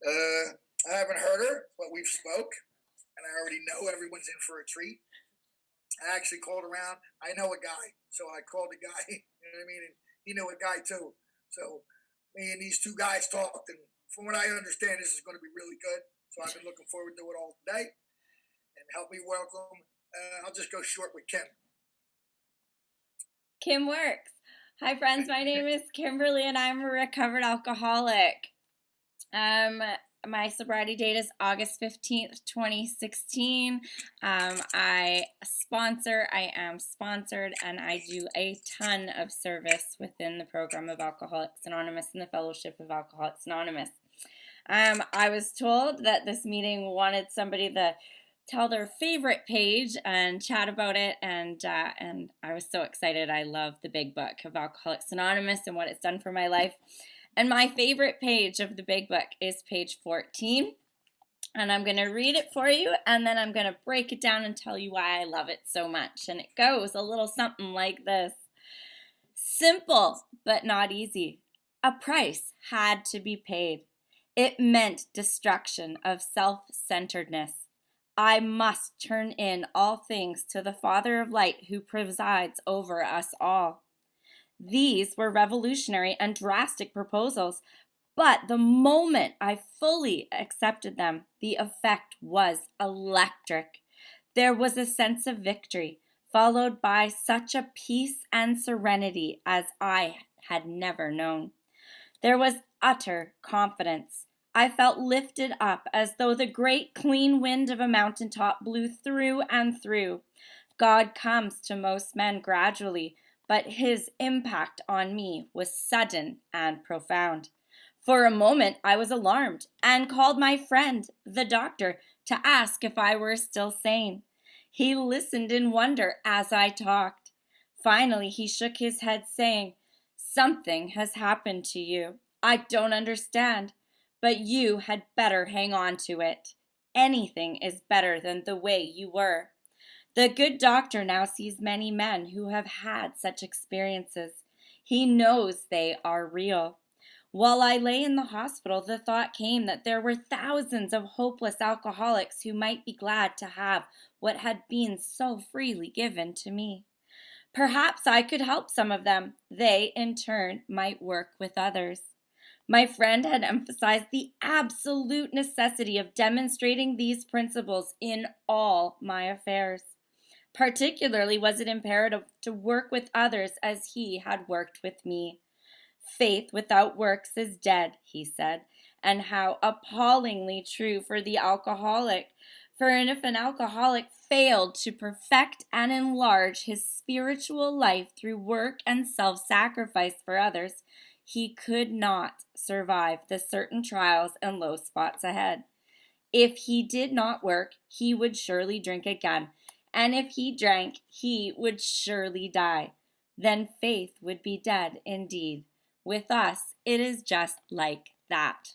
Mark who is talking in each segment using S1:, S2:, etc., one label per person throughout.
S1: I haven't heard her, but we've spoke, and I already know everyone's in for a treat. I actually called around. I know a guy, so I called the guy. You know what I mean? And he knew a guy too. So me and these two guys talked, and from what I understand, this is going to be really good. So I've been looking forward to it all day. And help me welcome. I'll just go short with Kim.
S2: Kim works. Hi, friends. My name is Kimberlea, and I'm a recovered alcoholic. My sobriety date is August 15th, 2016. I am sponsored, and I do a ton of service within the program of Alcoholics Anonymous and the Fellowship of Alcoholics Anonymous. I was told that this meeting wanted somebody to tell their favorite page and chat about it, and I was so excited. I love the big book of Alcoholics Anonymous and what it's done for my life. And my favorite page of the big book is page 14. And I'm going to read it for you, and then I'm going to break it down and tell you why I love it so much. And it goes a little something like this. Simple, but not easy. A price had to be paid. It meant destruction of self-centeredness. I must turn in all things to the Father of Light who presides over us all. These were revolutionary and drastic proposals, but the moment I fully accepted them, the effect was electric. There was a sense of victory, followed by such a peace and serenity as I had never known. There was utter confidence. I felt lifted up as though the great clean wind of a mountaintop blew through and through. God comes to most men gradually, but his impact on me was sudden and profound. For a moment, I was alarmed and called my friend, the doctor, to ask if I were still sane. He listened in wonder as I talked. Finally, he shook his head, saying, "Something has happened to you. I don't understand, but you had better hang on to it. Anything is better than the way you were." The good doctor now sees many men who have had such experiences. He knows they are real. While I lay in the hospital, the thought came that there were thousands of hopeless alcoholics who might be glad to have what had been so freely given to me. Perhaps I could help some of them. They, in turn, might work with others. My friend had emphasized the absolute necessity of demonstrating these principles in all my affairs. Particularly was it imperative to work with others as he had worked with me. Faith without works is dead, he said, and how appallingly true for the alcoholic. For if an alcoholic failed to perfect and enlarge his spiritual life through work and self-sacrifice for others, he could not survive the certain trials and low spots ahead. If he did not work, he would surely drink again, and if he drank, he would surely die. Then faith would be dead indeed. With us, it is just like that.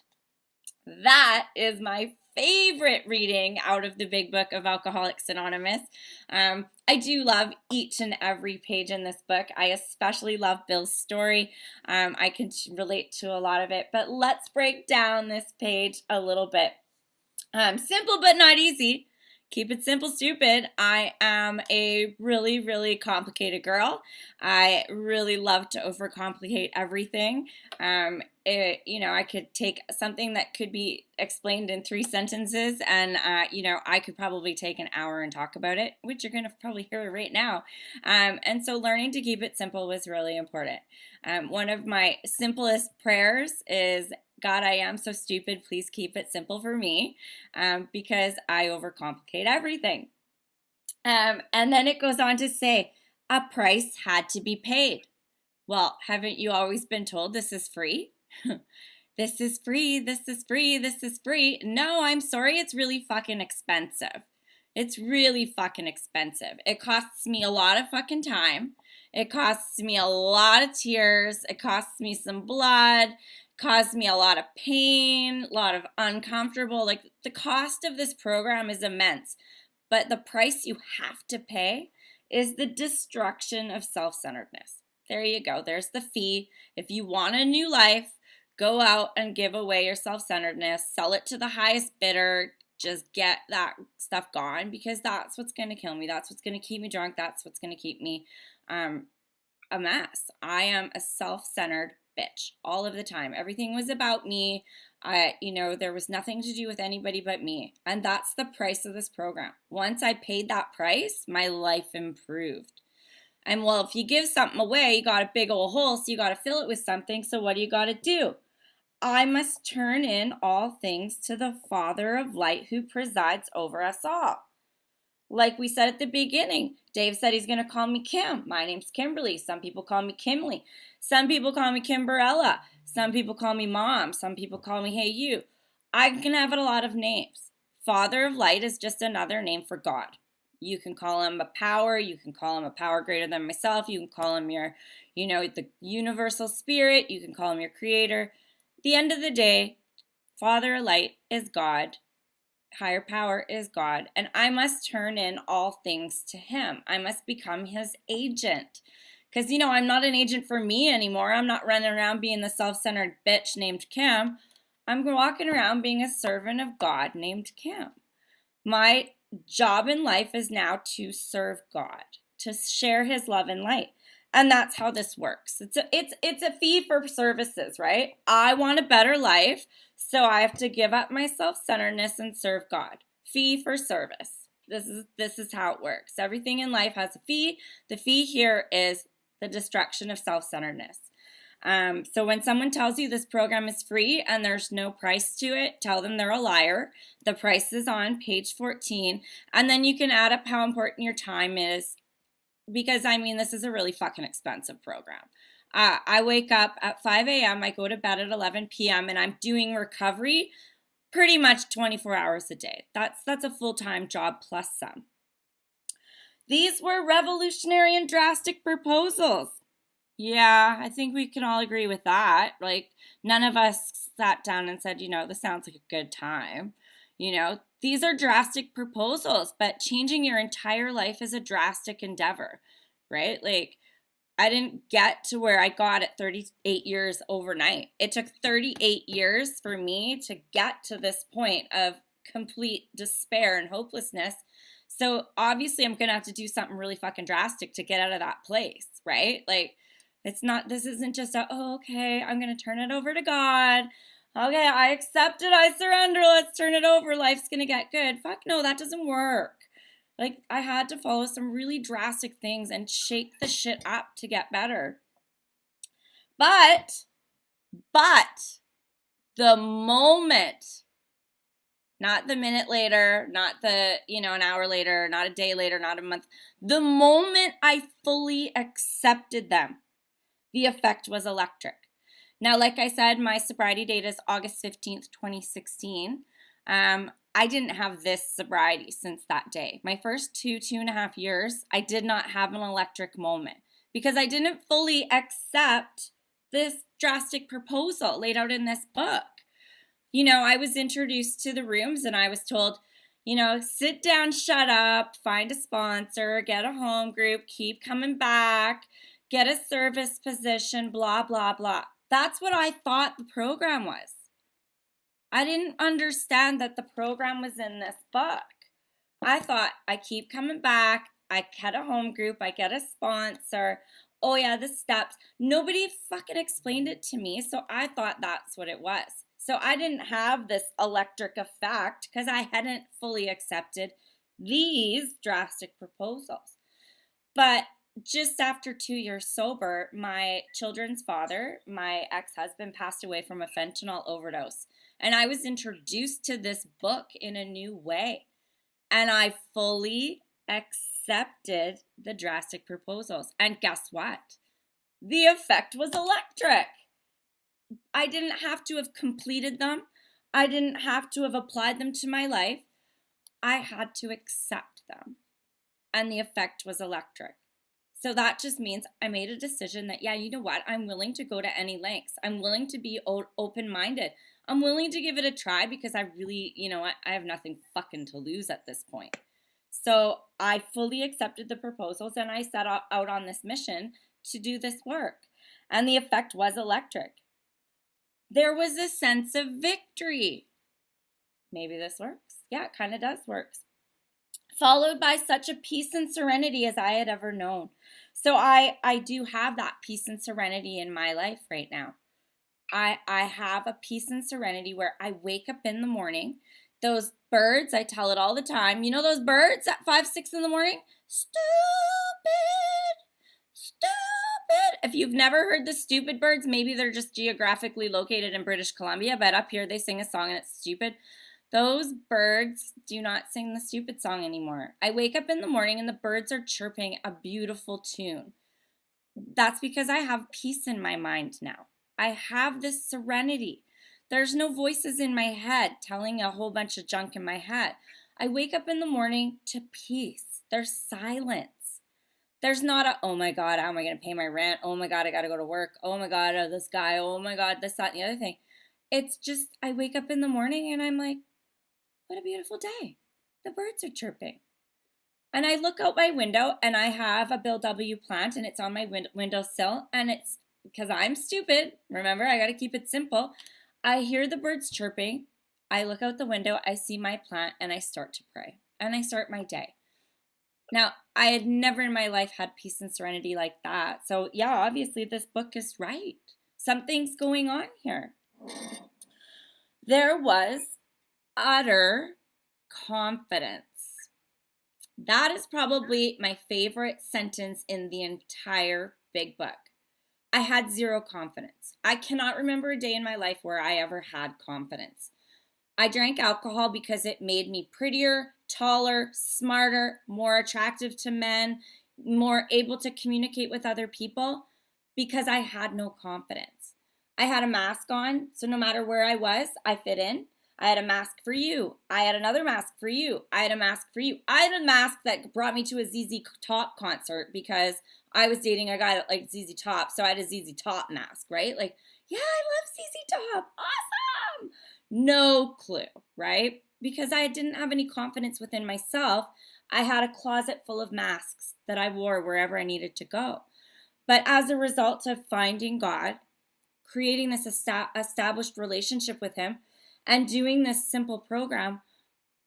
S2: That is my favorite reading out of the big book of Alcoholics Anonymous. I do love each and every page in this book. I especially love Bill's story. I can relate to a lot of it, but let's break down this page a little bit. Simple but not easy. Keep it simple, stupid. I am a really, really complicated girl. I really love to overcomplicate everything. I could take something that could be explained in 3 sentences and, I could probably take an hour and talk about it, which you're going to probably hear right now. And so learning to keep it simple was really important. One of my simplest prayers is, "God, I am so stupid. Please keep it simple for me," because I overcomplicate everything. And then it goes on to say, a price had to be paid. Well, haven't you always been told this is free? This is free, this is free, this is free. No, I'm sorry, it's really fucking expensive. It's really fucking expensive. It costs me a lot of fucking time. It costs me a lot of tears. It costs me some blood. Caused me a lot of pain, a lot of uncomfortable. Like, the cost of this program is immense, but the price you have to pay is the destruction of self-centeredness. There you go. There's the fee. If you want a new life, Go out and give away your self-centeredness, sell it to the highest bidder, just get that stuff gone, because that's what's going to kill me. That's what's going to keep me drunk. That's what's going to keep me a mess. I am a self-centered bitch all of the time. Everything was about me. There was nothing to do with anybody but me. And that's the price of this program. Once I paid that price, my life improved. And well, if you give something away, you got a big old hole, so you got to fill it with something. So what do you got to do? I must turn in all things to the Father of light who presides over us all. Like we said at the beginning, Dave said he's going to call me Kim. My name's Kimberlea. Some people call me Kimberlea. Some people call me Kimberella. Some people call me Mom. Some people call me Hey You. I can have a lot of names. Father of light is just another name for God. You can call him a power. You can call him a power greater than myself. You can call him your, the universal spirit. You can call him your creator. At the end of the day, Father of light is God. Higher power is God, and I must turn in all things to him. I must become his agent. Because, I'm not an agent for me anymore. I'm not running around being the self-centered bitch named Kim. I'm walking around being a servant of God named Kim. My job in life is now to serve God, to share his love and light. And that's how this works. It's a fee for services, right? I want a better life, so I have to give up my self-centeredness and serve God. Fee for service. This is how it works. Everything in life has a fee. The fee here is the destruction of self-centeredness. So when someone tells you this program is free and there's no price to it, tell them they're a liar. The price is on page 14. And then you can add up how important your time is, because, this is a really fucking expensive program. I wake up at 5 a.m., I go to bed at 11 p.m., and I'm doing recovery pretty much 24 hours a day. That's a full-time job plus some. These were revolutionary and drastic proposals. Yeah, I think we can all agree with that. Like, none of us sat down and said, this sounds like a good time. These are drastic proposals, but changing your entire life is a drastic endeavor, right? Like, I didn't get to where I got at 38 years overnight. It took 38 years for me to get to this point of complete despair and hopelessness. So obviously I'm going to have to do something really fucking drastic to get out of that place, right? Like, this isn't just okay, I'm going to turn it over to God. Okay, I accept it, I surrender, let's turn it over, life's gonna get good. Fuck no, that doesn't work. Like, I had to follow some really drastic things and shake the shit up to get better. But, the moment, not the minute later, not the, an hour later, not a day later, not a month, the moment I fully accepted them, the effect was electric. Now, like I said, my sobriety date is August 15th, 2016. I didn't have this sobriety since that day. My first 2.5 years, I did not have an electric moment because I didn't fully accept this drastic proposal laid out in this book. I was introduced to the rooms and I was told, sit down, shut up, find a sponsor, get a home group, keep coming back, get a service position, blah, blah, blah. That's what I thought the program was. I didn't understand that the program was in this book. I thought I keep coming back, I get a home group, I get a sponsor. Oh yeah, the steps. Nobody fucking explained it to me, so I thought that's what it was. So I didn't have this electric effect because I hadn't fully accepted these drastic proposals. But just after 2 years sober, my children's father, my ex-husband, passed away from a fentanyl overdose. And I was introduced to this book in a new way. And I fully accepted the drastic proposals. And guess what? The effect was electric. I didn't have to have completed them. I didn't have to have applied them to my life. I had to accept them. And the effect was electric. So that just means I made a decision that, yeah, you know what? I'm willing to go to any lengths. I'm willing to be open-minded. I'm willing to give it a try because I really, I have nothing fucking to lose at this point. So I fully accepted the proposals and I set out on this mission to do this work. And the effect was electric. there was a sense of victory. Maybe this works. Yeah, it kind of does work. Followed by such a peace and serenity as I had ever known. So I do have that peace and serenity in my life right now. I have a peace and serenity where I wake up in the morning. Those birds, I tell it all the time. You know those birds at 5, 6 in the morning? Stupid, stupid. If you've never heard the stupid birds, maybe they're just geographically located in British Columbia, but up here they sing a song and it's stupid. Those birds do not sing the stupid song anymore. I wake up in the morning and the birds are chirping a beautiful tune. That's because I have peace in my mind now. I have this serenity. There's no voices in my head telling a whole bunch of junk in my head. I wake up in the morning to peace. There's silence. There's not a, oh my God, how am I going to pay my rent? Oh my God, I got to go to work. Oh my God, this guy. Oh my God, this, that, and the other thing. It's just, I wake up in the morning and I'm like, what a beautiful day. The birds are chirping. And I look out my window and I have a Bill W. plant and it's on my windowsill and it's because I'm stupid. Remember, I got to keep it simple. I hear the birds chirping. I look out the window, I see my plant and I start to pray and I start my day. Now, I had never in my life had peace and serenity like that. So yeah, obviously this book is right. Something's going on here. There was utter confidence. That is probably my favorite sentence in the entire big book. I had zero confidence. I cannot remember a day in my life where I ever had confidence. I drank alcohol because it made me prettier, taller, smarter, more attractive to men, more able to communicate with other people because I had no confidence. I had a mask on, so no matter where I was, I fit in. I had a mask for you. I had another mask for you. I had a mask for you. I had a mask that brought me to a ZZ Top concert because I was dating a guy that liked ZZ Top, so I had a ZZ Top mask, right? Like, yeah, I love ZZ Top. Awesome. No clue, right? Because I didn't have any confidence within myself. I had a closet full of masks that I wore wherever I needed to go. But as a result of finding God, creating this established relationship with Him, and doing this simple program,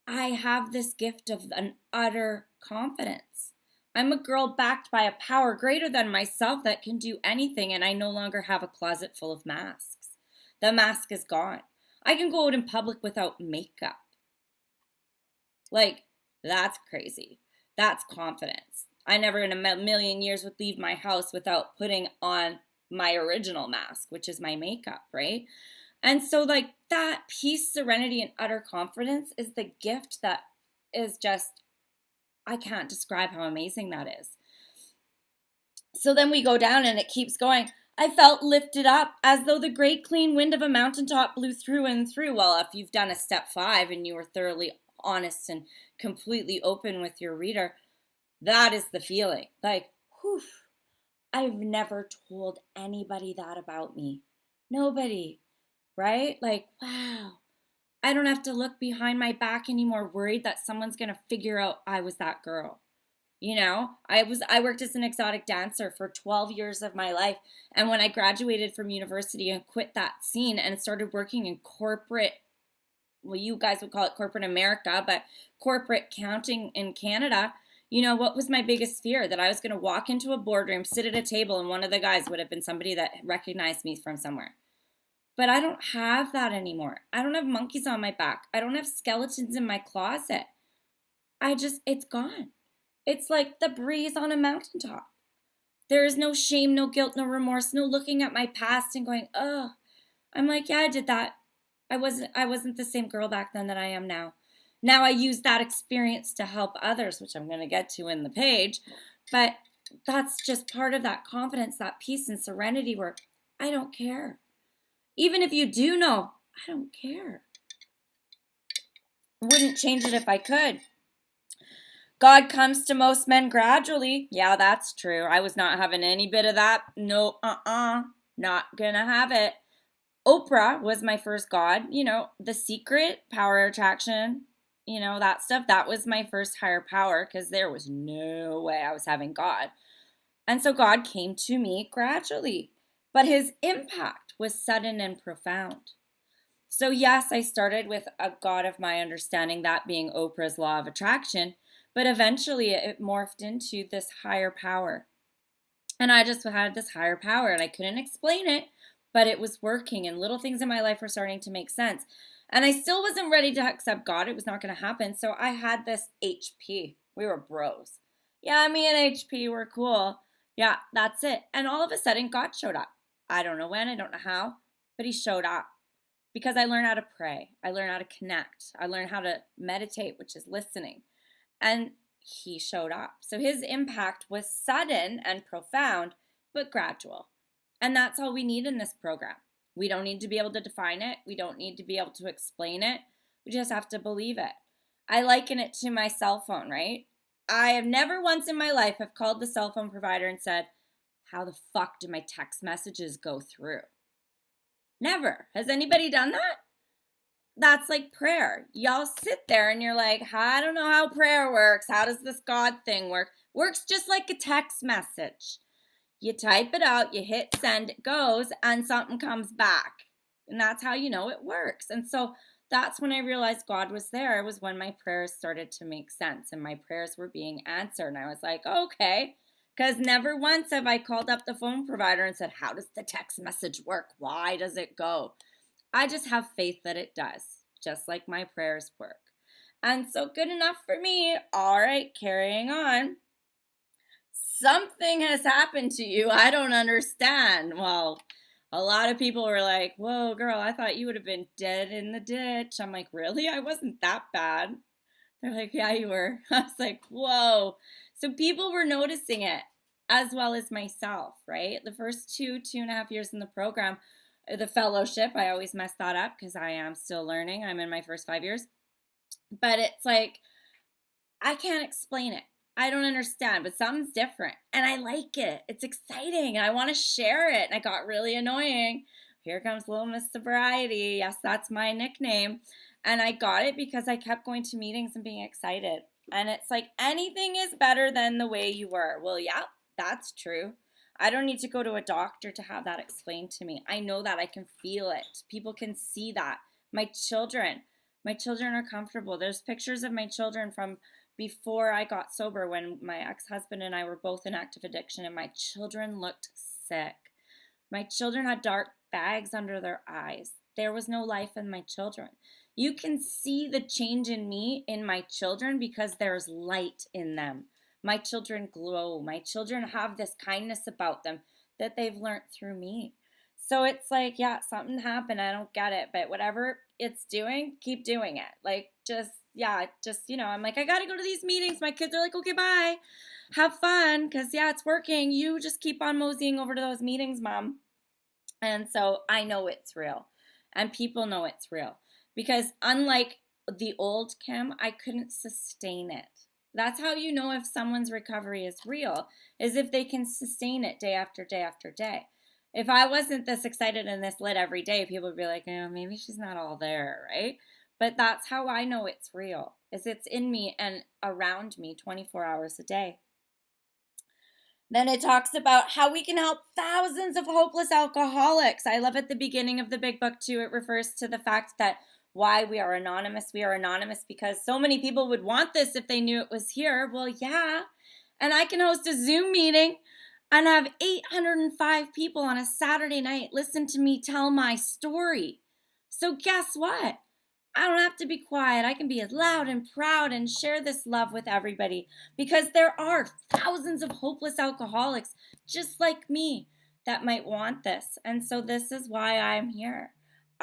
S2: I have this gift of an utter confidence. I'm a girl backed by a power greater than myself that can do anything, and I no longer have a closet full of masks. The mask is gone. I can go out in public without makeup. Like, that's crazy. That's confidence. I never in a million years would leave my house without putting on my original mask, which is my makeup, right? And so like that peace, serenity, and utter confidence is the gift that is just, I can't describe how amazing that is. So then we go down and it keeps going. I felt lifted up as though the great clean wind of a mountaintop blew through and through. Well, if you've done a step 5 and you were thoroughly honest and completely open with your reader, that is the feeling. Like, whew, I've never told anybody that about me. Nobody. Right? Like, wow, I don't have to look behind my back anymore worried that someone's going to figure out I was that girl. You know, I worked as an exotic dancer for 12 years of my life. And when I graduated from university and quit that scene and started working in corporate, well, you guys would call it corporate America, but corporate counting in Canada, you know, what was my biggest fear? That I was going to walk into a boardroom, sit at a table, and one of the guys would have been somebody that recognized me from somewhere. But I don't have that anymore. I don't have monkeys on my back. I don't have skeletons in my closet. It's gone. It's like the breeze on a mountaintop. There is no shame, no guilt, no remorse, no looking at my past and going, oh, I'm like, yeah, I did that. I wasn't the same girl back then that I am now. Now I use that experience to help others, which I'm going to get to in the page. But that's just part of that confidence, that peace and serenity where I don't care. Even if you do know, I don't care. Wouldn't change it if I could. God comes to most men gradually. Yeah, that's true. I was not having any bit of that. No, not gonna have it. Oprah was my first God. You know, The Secret, Power Attraction, you know, that stuff. That was my first higher power because there was no way I was having God. And so God came to me gradually. But His impact was sudden and profound. So yes, I started with a God of my understanding, that being Oprah's law of attraction, but eventually it morphed into this higher power. And I just had this higher power and I couldn't explain it, but it was working and little things in my life were starting to make sense. And I still wasn't ready to accept God. It was not going to happen. So I had this HP. We were bros. Yeah, me and HP were cool. Yeah, that's it. And all of a sudden, God showed up. I don't know when, I don't know how, but he showed up because I learned how to pray. I learned how to connect. I learned how to meditate, which is listening. And he showed up. So his impact was sudden and profound, but gradual. And that's all we need in this program. We don't need to be able to define it. We don't need to be able to explain it. We just have to believe it. I liken it to my cell phone, right? I have never once in my life have called the cell phone provider and said, how the fuck do my text messages go through? Never. Has anybody done that? That's like prayer. Y'all sit there and you're like, I don't know how prayer works. How does this God thing work? Works just like a text message. You type it out, you hit send, it goes, and something comes back. And that's how you know it works. And so that's when I realized God was there. It was when my prayers started to make sense and my prayers were being answered. And I was like, okay. Because never once have I called up the phone provider and said, how does the text message work? Why does it go? I just have faith that it does, just like my prayers work. And so good enough for me. All right, carrying on. Something has happened to you. I don't understand. Well, a lot of people were like, whoa, girl, I thought you would have been dead in the ditch. I'm like, really? I wasn't that bad. They're like, yeah, you were. I was like, whoa. So people were noticing it as well as myself, right? The first 2.5 years in the program, the fellowship, I always mess that up because I am still learning. I'm in my first 5 years. But it's like, I can't explain it. I don't understand, but something's different. And I like it. It's exciting. And I want to share it. And I got really annoying. Here comes Little Miss Sobriety. Yes, that's my nickname. And I got it because I kept going to meetings and being excited. And it's like, anything is better than the way you were. Well, yeah, that's true. I don't need to go to a doctor to have that explained to me. I know that. I can feel it. People can see that. My children are comfortable. There's pictures of my children from before I got sober when my ex-husband and I were both in active addiction and my children looked sick. My children had dark bags under their eyes. There was no life in my children. You can see the change in me in my children because there's light in them. My children glow. My children have this kindness about them that they've learned through me. So it's like, yeah, something happened. I don't get it. But whatever it's doing, keep doing it. Like, I'm like, I got to go to these meetings. My kids are like, okay, bye. Have fun. Because, yeah, it's working. You just keep on moseying over to those meetings, Mom. And so I know it's real. And people know it's real. Because unlike the old Kim, I couldn't sustain it. That's how you know if someone's recovery is real, is if they can sustain it day after day after day. If I wasn't this excited and this lit every day, people would be like, maybe she's not all there, right? But that's how I know it's real, is it's in me and around me 24 hours a day. Then it talks about how we can help thousands of hopeless alcoholics. I love at the beginning of the big book too, it refers to the fact that why we are anonymous. We are anonymous because so many people would want this if they knew it was here. Well, yeah. And I can host a Zoom meeting and have 805 people on a Saturday night listen to me tell my story. So guess what? I don't have to be quiet. I can be as loud and proud and share this love with everybody because there are thousands of hopeless alcoholics just like me that might want this. And so this is why I'm here.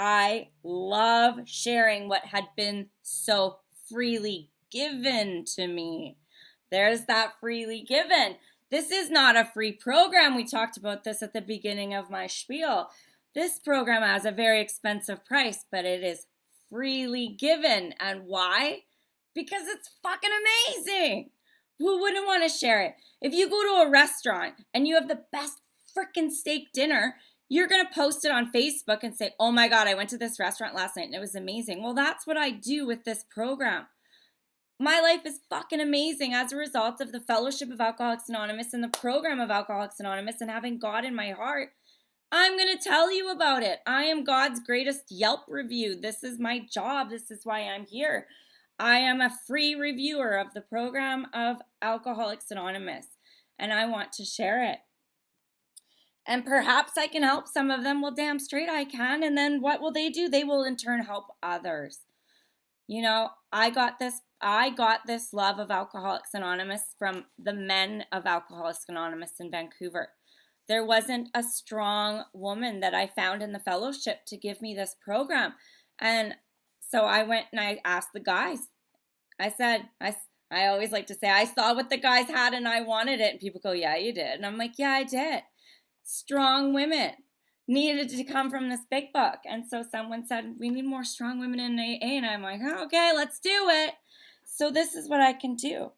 S2: I love sharing what had been so freely given to me. There's that freely given. This is not a free program. We talked about this at the beginning of my spiel. This program has a very expensive price, but it is freely given. And why? Because it's fucking amazing. Who wouldn't want to share it? If you go to a restaurant and you have the best freaking steak dinner, you're going to post it on Facebook and say, oh my God, I went to this restaurant last night and it was amazing. Well, that's what I do with this program. My life is fucking amazing as a result of the Fellowship of Alcoholics Anonymous and the program of Alcoholics Anonymous and having God in my heart. I'm going to tell you about it. I am God's greatest Yelp review. This is my job. This is why I'm here. I am a free reviewer of the program of Alcoholics Anonymous, and I want to share it. And perhaps I can help some of them. Well, damn straight I can. And then what will they do? They will in turn help others. You know, I got this love of Alcoholics Anonymous from the men of Alcoholics Anonymous in Vancouver. There wasn't a strong woman that I found in the fellowship to give me this program. And so I went and I asked the guys. I said, I always like to say, I saw what the guys had and I wanted it. And people go, yeah, you did. And I'm like, yeah, I did. Strong women needed to come from this big book. And so someone said, we need more strong women in AA. And I'm like, oh, okay, let's do it. So this is what I can do.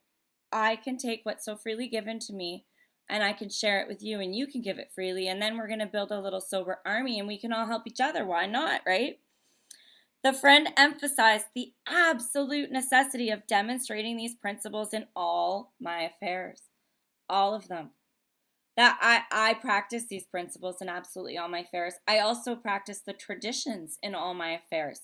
S2: I can take what's so freely given to me and I can share it with you and you can give it freely. And then we're going to build a little sober army and we can all help each other. Why not, right? The friend emphasized the absolute necessity of demonstrating these principles in all my affairs. All of them. That I practice these principles in absolutely all my affairs. I also practice the traditions in all my affairs.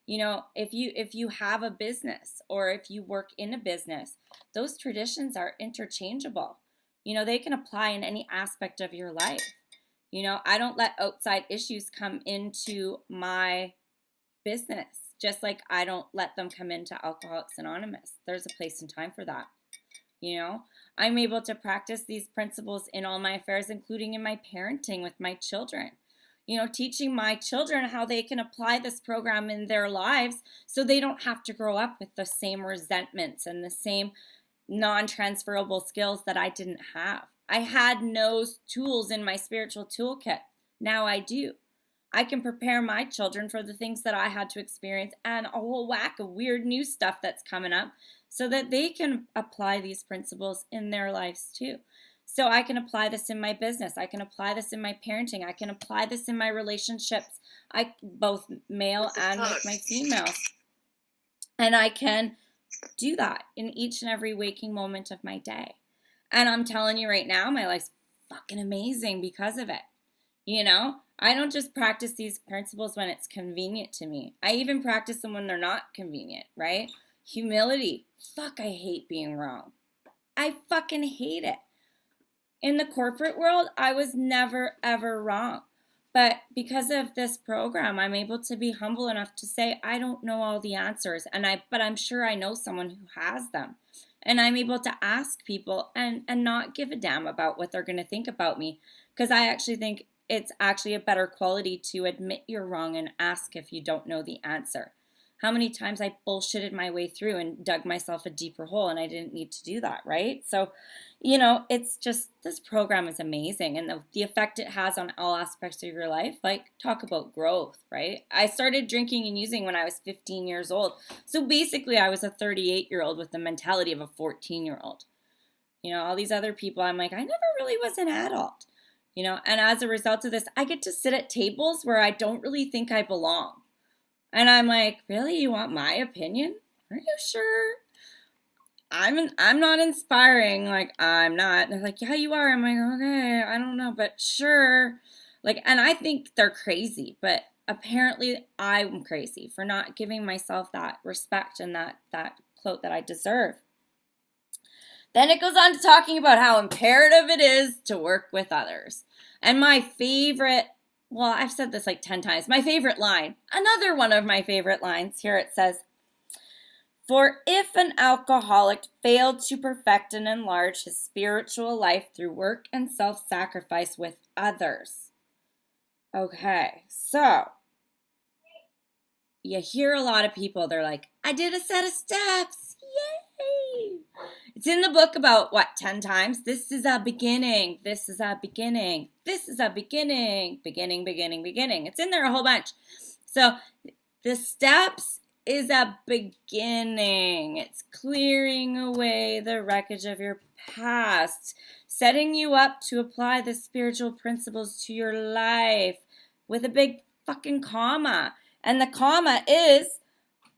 S2: You know, if you have a business or if you work in a business, those traditions are interchangeable. You know, they can apply in any aspect of your life. You know, I don't let outside issues come into my business, just like I don't let them come into Alcoholics Anonymous. There's a place and time for that. You know, I'm able to practice these principles in all my affairs, including in my parenting with my children. You know, teaching my children how they can apply this program in their lives so they don't have to grow up with the same resentments and the same non-transferable skills that I didn't have. I had no tools in my spiritual toolkit. Now I do. I can prepare my children for the things that I had to experience and a whole whack of weird new stuff that's coming up so that they can apply these principles in their lives too. So I can apply this in my business. I can apply this in my parenting. I can apply this in my relationships, both male and with my females. And I can do that in each and every waking moment of my day. And I'm telling you right now, my life's fucking amazing because of it. You know, I don't just practice these principles when it's convenient to me. I even practice them when they're not convenient, right? Humility. Fuck, I hate being wrong. I fucking hate it. In the corporate world, I was never, ever wrong. But because of this program, I'm able to be humble enough to say, I don't know all the answers, but I'm sure I know someone who has them. And I'm able to ask people and not give a damn about what they're going to think about me. Because I actually think it's actually a better quality to admit you're wrong and ask if you don't know the answer. How many times I bullshitted my way through and dug myself a deeper hole and I didn't need to do that, right? So, you know, it's just, this program is amazing and the effect it has on all aspects of your life, like talk about growth, right? I started drinking and using when I was 15 years old. So basically I was a 38-year-old with the mentality of a 14-year-old. You know, all these other people, I'm like, I never really was an adult, you know? And as a result of this, I get to sit at tables where I don't really think I belong. And I'm like, really? You want my opinion? Are you sure? I'm not inspiring. Like, I'm not. And they're like, yeah, you are. I'm like, okay, I don't know, but sure. Like, and I think they're crazy, but apparently I'm crazy for not giving myself that respect and that clout that I deserve. Then it goes on to talking about how imperative it is to work with others. And my favorite, well, I've said this like 10 times. My favorite line, another one of my favorite lines, here it says, for if an alcoholic failed to perfect and enlarge his spiritual life through work and self-sacrifice with others. Okay, so you hear a lot of people, they're like, I did a set of steps. Yay! It's in the book about, 10 times? This is a beginning. This is a beginning. This is a beginning. Beginning, beginning, beginning. It's in there a whole bunch. So the steps is a beginning. It's clearing away the wreckage of your past, setting you up to apply the spiritual principles to your life with a big fucking comma. And the comma is,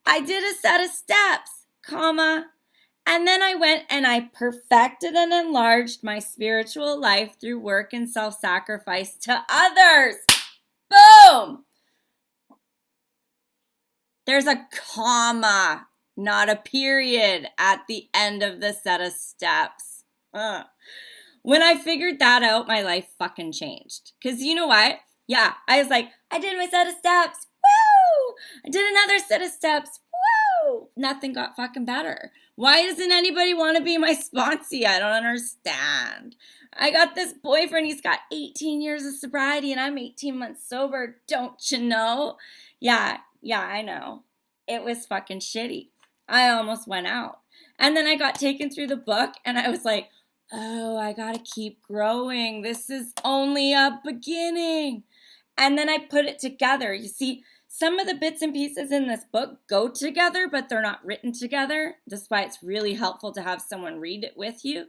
S2: I did a set of steps, comma, And then I went and I perfected and enlarged my spiritual life through work and self-sacrifice to others. Boom! There's a comma, not a period, at the end of the set of steps. When I figured that out, my life fucking changed. Because you know what? Yeah, I was like, I did my set of steps. Woo! I did another set of steps. Woo! Nothing got fucking better. Why doesn't anybody want to be my sponsee? I don't understand. I got this boyfriend. He's got 18 years of sobriety and I'm 18 months sober. Don't you know? Yeah, I know. It was fucking shitty. I almost went out. And then I got taken through the book and I was like, oh, I gotta keep growing. This is only a beginning. And then I put it together. You see, some of the bits and pieces in this book go together, but they're not written together. That's why it's really helpful to have someone read it with you.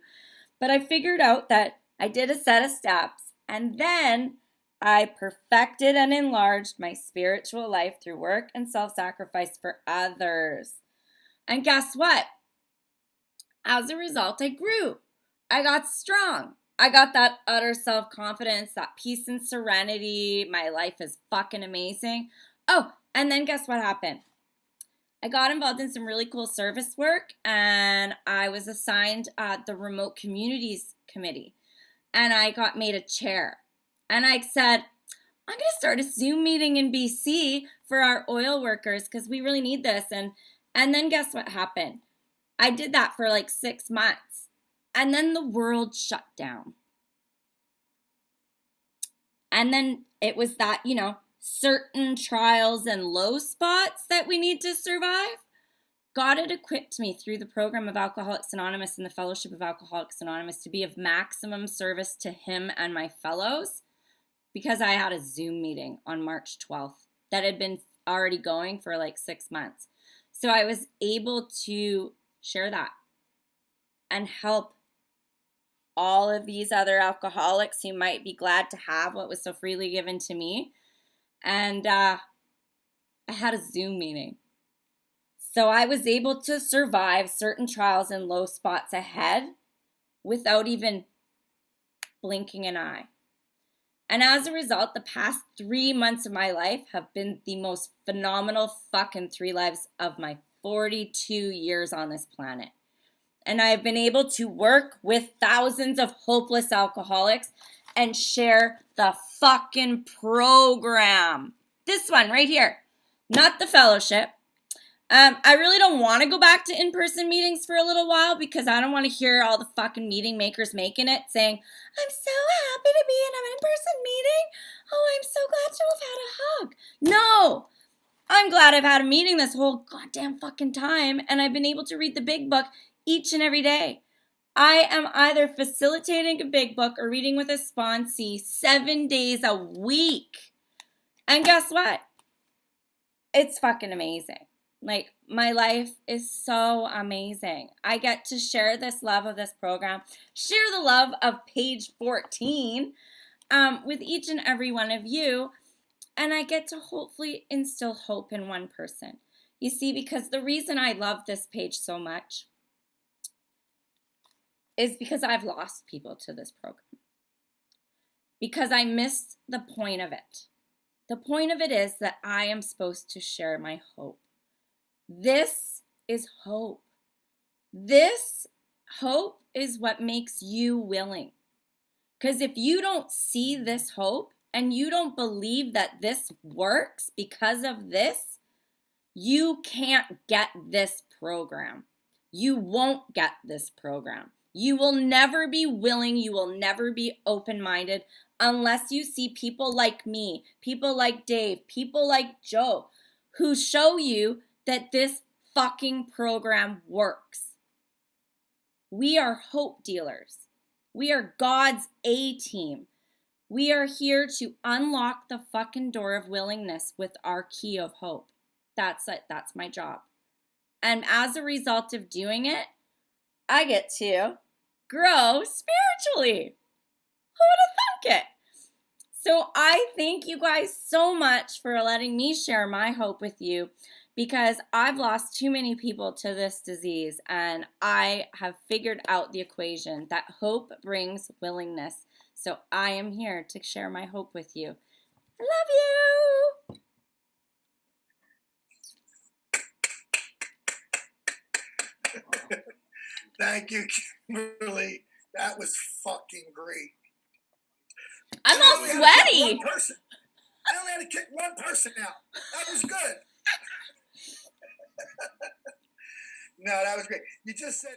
S2: But I figured out that I did a set of steps, and then I perfected and enlarged my spiritual life through work and self-sacrifice for others. And guess what? As a result, I grew. I got strong. I got that utter self-confidence, that peace and serenity. My life is fucking amazing. Oh, and then guess what happened? I got involved in some really cool service work, and I was assigned the Remote Communities Committee, and I got made a chair. And I said, I'm going to start a Zoom meeting in BC for our oil workers because we really need this. And then guess what happened? I did that for like 6 months. And then the world shut down. And then it was that, certain trials and low spots that we need to survive. God had equipped me through the program of Alcoholics Anonymous and the Fellowship of Alcoholics Anonymous to be of maximum service to him and my fellows because I had a Zoom meeting on March 12th that had been already going for like 6 months. So I was able to share that and help all of these other alcoholics who might be glad to have what was so freely given to me. And I had a Zoom meeting. So I was able to survive certain trials and low spots ahead without even blinking an eye. And as a result, the past 3 months of my life have been the most phenomenal fucking 3 lives of my 42 years on this planet. And I've been able to work with thousands of hopeless alcoholics and share the fucking program. This one right here, not the fellowship. I really don't want to go back to in-person meetings for a little while because I don't want to hear all the fucking meeting makers making it saying, I'm so happy to be in an in-person meeting. Oh, I'm so glad to have had a hug. No, I'm glad I've had a meeting this whole goddamn fucking time and I've been able to read the big book each and every day. I am either facilitating a big book or reading with a sponsee 7 days a week. And guess what? It's fucking amazing. Like, my life is so amazing. I get to share this love of this program, share the love of page 14 with each and every one of you, and I get to hopefully instill hope in one person. You see, because the reason I love this page so much is because I've lost people to this program. Because I missed the point of it. The point of it is that I am supposed to share my hope. This is hope. This hope is what makes you willing. Because if you don't see this hope and you don't believe that this works because of this, you can't get this program. You won't get this program. You will never be willing. You will never be open-minded unless you see people like me, people like Dave, people like Joe, who show you that this fucking program works. We are hope dealers. We are God's A-team. We are here to unlock the fucking door of willingness with our key of hope. That's it. That's my job. And as a result of doing it, I get to grow spiritually. Who would have thunk it? So I thank you guys so much for letting me share my hope with you. because I've lost too many people to this disease, and I have figured out the equation that hope brings willingness. So I am here to share my hope with you. I love
S1: you. Thank you, Kimberly. That was fucking great.
S2: I'm all sweaty.
S1: I only had to kick one person out. That was good. No, that was great. You just said